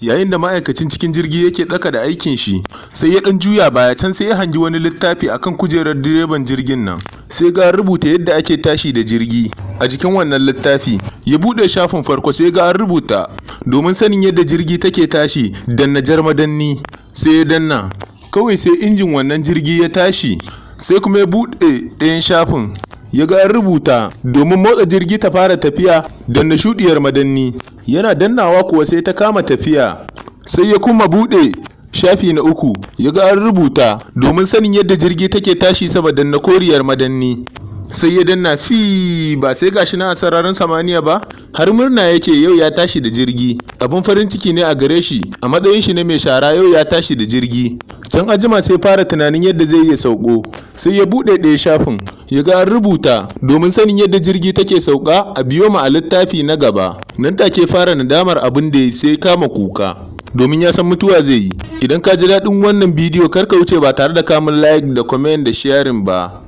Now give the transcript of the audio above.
yayin da ma'aikacin cikin jirgi yake tsaka da aikin shi sai ya dan juya baya can sai ya hangi wani littafi akan kujerar direban jirgin nan, sai ga rubuta yadda ake tashi da jirgi a jikin wannan littafi. Ya bude shafin farko sai ga an rubuta domin sanin yadda jirgi take tashi danna jar madanni, sai ya danna kawai sai injin wannan jirgi ya tashi. Sai kuma ya bude ɗayan shafin ya ga an rubuta domin motsa jirgi ta fara tafiya danna shuɗiyar madanni, yana dannawa kuwa sai ta kama tafiya. Sai ya kuma bude shafi na uku ya ga an rubuta domin sanin yadda jirgi take tashi sama danna koriyar madanni, sai ya danna fi ba sai gashi na a sararin samaniya ba, har murna yake yau ya tashi da jirgi. Abin farin ciki ne a gare shi a matsayin shi na mai shara, yau ya tashi da jirgi. Can ajima sai fara tunanin yadda zai iya sauko, sai ya bude ɗaya shafin ya ga an rubuta domin sanin yadda jirgi take sauka a biyo ma a littafi na gaba. Nan take fara nadamar abin da sai kama kuka domin ya san mutuwa zai yi. Idan ka ji daɗin wannan bidiyo kar ka wuce ba tare da kamun like da comment da sharing ba.